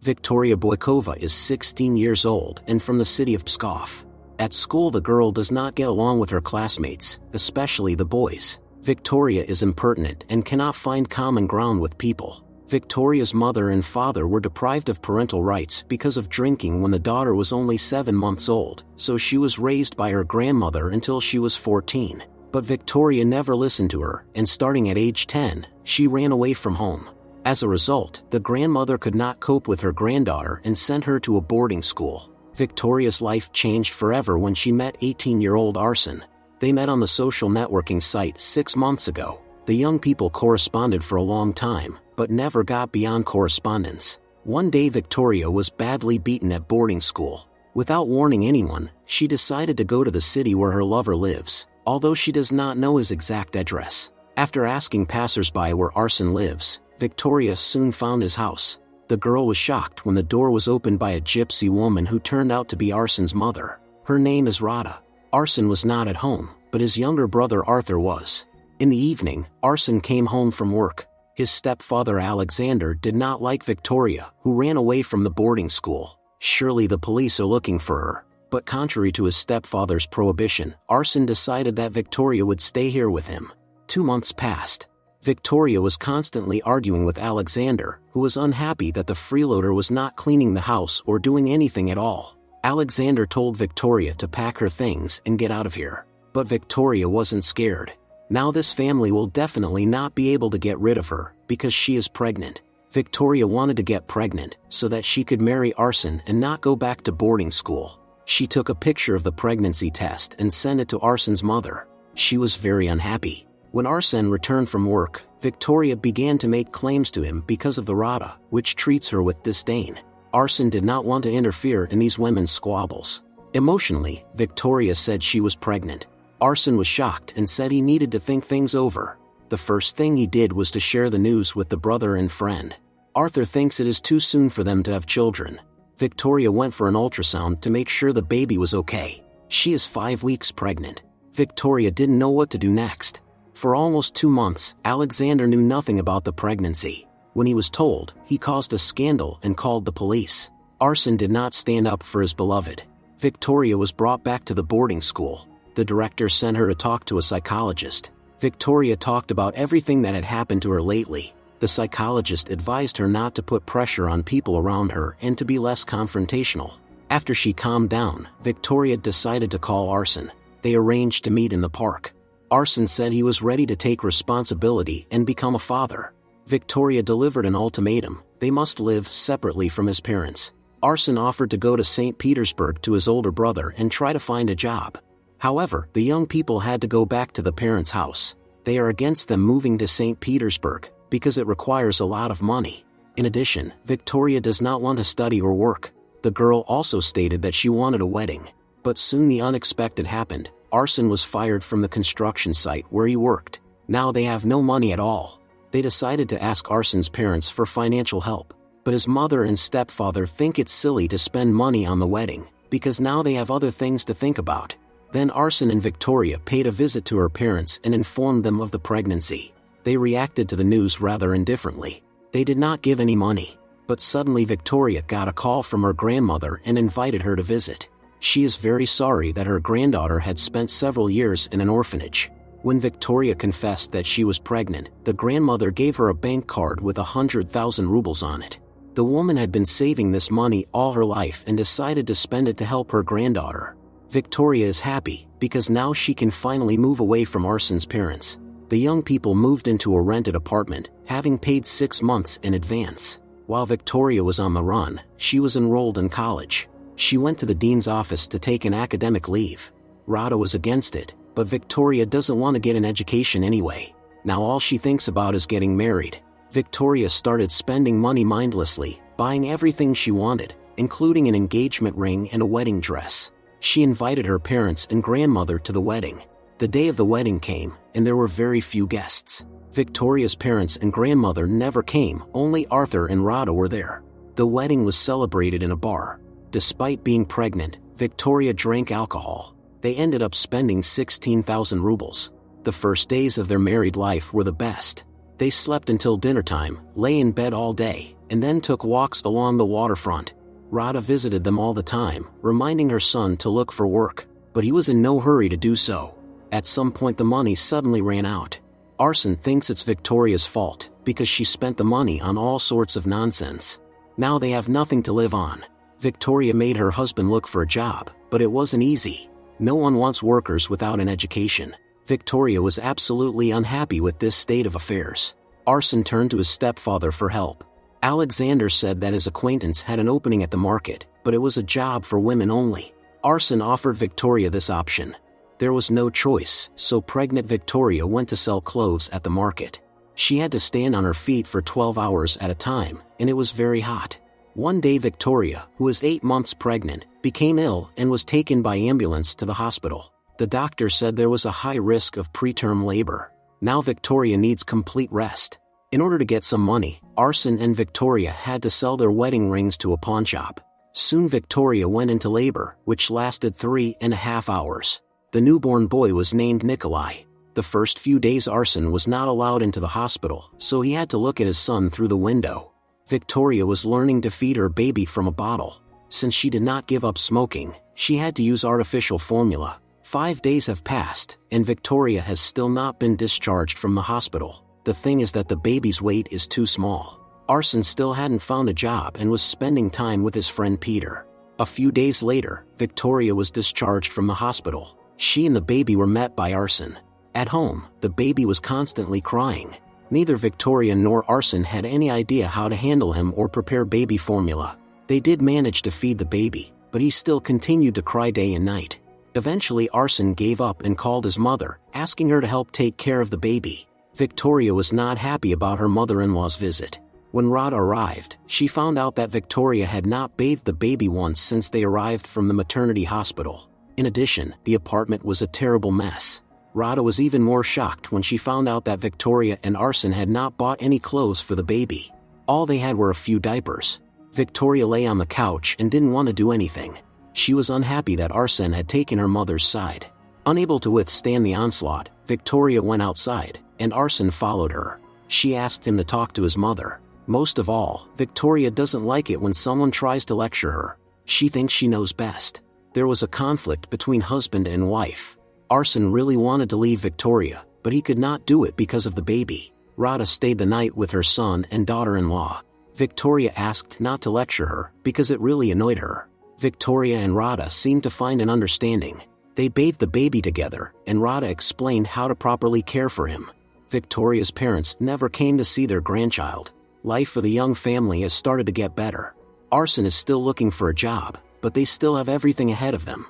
Victoria Boykova is 16 years old and from the city of Pskov. At school, the girl does not get along with her classmates, especially the boys. Victoria is impertinent and cannot find common ground with people. Victoria's mother and father were deprived of parental rights because of drinking when the daughter was only 7 months old, so she was raised by her grandmother until she was 14. But Victoria never listened to her, and starting at age 10, she ran away from home. As a result, the grandmother could not cope with her granddaughter and sent her to a boarding school. Victoria's life changed forever when she met 18-year-old Arsen. They met on the social networking site 6 months ago. The young people corresponded for a long time, but never got beyond correspondence. One day Victoria was badly beaten at boarding school. Without warning anyone, she decided to go to the city where her lover lives, although she does not know his exact address. After asking passersby where Arsen lives, Victoria soon found his house. The girl was shocked when the door was opened by a gypsy woman who turned out to be Arsen's mother. Her name is Rada. Arsen was not at home, but his younger brother Arthur was. In the evening, Arsen came home from work. His stepfather Alexander did not like Victoria, who ran away from the boarding school. Surely the police are looking for her. But contrary to his stepfather's prohibition, Arsen decided that Victoria would stay here with him. 2 months passed. Victoria was constantly arguing with Alexander, who was unhappy that the freeloader was not cleaning the house or doing anything at all. Alexander told Victoria to pack her things and get out of here. But Victoria wasn't scared. Now this family will definitely not be able to get rid of her, because she is pregnant. Victoria wanted to get pregnant so that she could marry Arsen and not go back to boarding school. She took a picture of the pregnancy test and sent it to Arsen's mother. She was very unhappy. When Arsen returned from work, Victoria began to make claims to him because of the Rada, which treats her with disdain. Arsen did not want to interfere in these women's squabbles. Emotionally, Victoria said she was pregnant. Arsen was shocked and said he needed to think things over. The first thing he did was to share the news with the brother and friend. Arthur thinks it is too soon for them to have children. Victoria went for an ultrasound to make sure the baby was okay. She is 5 weeks pregnant. Victoria didn't know what to do next. For almost 2 months, Alexander knew nothing about the pregnancy. When he was told, he caused a scandal and called the police. Arsen did not stand up for his beloved. Victoria was brought back to the boarding school. The director sent her to talk to a psychologist. Victoria talked about everything that had happened to her lately. The psychologist advised her not to put pressure on people around her and to be less confrontational. After she calmed down, Victoria decided to call Arsen. They arranged to meet in the park. Arsen said he was ready to take responsibility and become a father. Victoria delivered an ultimatum: they must live separately from his parents. Arsen offered to go to St. Petersburg to his older brother and try to find a job. However, the young people had to go back to the parents' house. They are against them moving to St. Petersburg, because it requires a lot of money. In addition, Victoria does not want to study or work. The girl also stated that she wanted a wedding. But soon the unexpected happened. Arsen was fired from the construction site where he worked. Now they have no money at all. They decided to ask Arsen's parents for financial help. But his mother and stepfather think it's silly to spend money on the wedding, because now they have other things to think about. Then Arsen and Victoria paid a visit to her parents and informed them of the pregnancy. They reacted to the news rather indifferently. They did not give any money. But suddenly Victoria got a call from her grandmother and invited her to visit. She is very sorry that her granddaughter had spent several years in an orphanage. When Victoria confessed that she was pregnant, the grandmother gave her a bank card with 100,000 rubles on it. The woman had been saving this money all her life and decided to spend it to help her granddaughter. Victoria is happy, because now she can finally move away from Arsen's parents. The young people moved into a rented apartment, having paid 6 months in advance. While Victoria was on the run, she was enrolled in college. She went to the dean's office to take an academic leave. Rada was against it, but Victoria doesn't want to get an education anyway. Now all she thinks about is getting married. Victoria started spending money mindlessly, buying everything she wanted, including an engagement ring and a wedding dress. She invited her parents and grandmother to the wedding. The day of the wedding came, and there were very few guests. Victoria's parents and grandmother never came, only Arthur and Rada were there. The wedding was celebrated in a bar. Despite being pregnant, Victoria drank alcohol. They ended up spending 16,000 rubles. The first days of their married life were the best. They slept until dinner time, lay in bed all day, and then took walks along the waterfront. Radha visited them all the time, reminding her son to look for work, but he was in no hurry to do so. At some point the money suddenly ran out. Arsen thinks it's Victoria's fault, because she spent the money on all sorts of nonsense. Now they have nothing to live on. Victoria made her husband look for a job, but it wasn't easy. No one wants workers without an education. Victoria was absolutely unhappy with this state of affairs. Arsen turned to his stepfather for help. Alexander said that his acquaintance had an opening at the market, but it was a job for women only. Arsen offered Victoria this option. There was no choice, so pregnant Victoria went to sell clothes at the market. She had to stand on her feet for 12 hours at a time, and it was very hot. One day Victoria, who was 8 months pregnant, became ill and was taken by ambulance to the hospital. The doctor said there was a high risk of preterm labor. Now Victoria needs complete rest. In order to get some money, Arsen and Victoria had to sell their wedding rings to a pawnshop. Soon Victoria went into labor, which lasted 3.5 hours. The newborn boy was named Nikolai. The first few days Arsen was not allowed into the hospital, so he had to look at his son through the window. Victoria was learning to feed her baby from a bottle. Since she did not give up smoking, she had to use artificial formula. 5 days have passed, and Victoria has still not been discharged from the hospital. The thing is that the baby's weight is too small. Arsen still hadn't found a job and was spending time with his friend Peter. A few days later, Victoria was discharged from the hospital. She and the baby were met by Arsen. At home, the baby was constantly crying. Neither Victoria nor Arsen had any idea how to handle him or prepare baby formula. They did manage to feed the baby, but he still continued to cry day and night. Eventually Arsen gave up and called his mother, asking her to help take care of the baby. Victoria was not happy about her mother-in-law's visit. When Radha arrived, she found out that Victoria had not bathed the baby once since they arrived from the maternity hospital. In addition, the apartment was a terrible mess. Radha was even more shocked when she found out that Victoria and Arsen had not bought any clothes for the baby. All they had were a few diapers. Victoria lay on the couch and didn't want to do anything. She was unhappy that Arsen had taken her mother's side. Unable to withstand the onslaught, Victoria went outside, and Arsen followed her. She asked him to talk to his mother. Most of all, Victoria doesn't like it when someone tries to lecture her. She thinks she knows best. There was a conflict between husband and wife. Arsen really wanted to leave Victoria, but he could not do it because of the baby. Radha stayed the night with her son and daughter-in-law. Victoria asked not to lecture her, because it really annoyed her. Victoria and Radha seemed to find an understanding. They bathed the baby together, and Radha explained how to properly care for him. Victoria's parents never came to see their grandchild. Life for the young family has started to get better. Arsen is still looking for a job, but they still have everything ahead of them.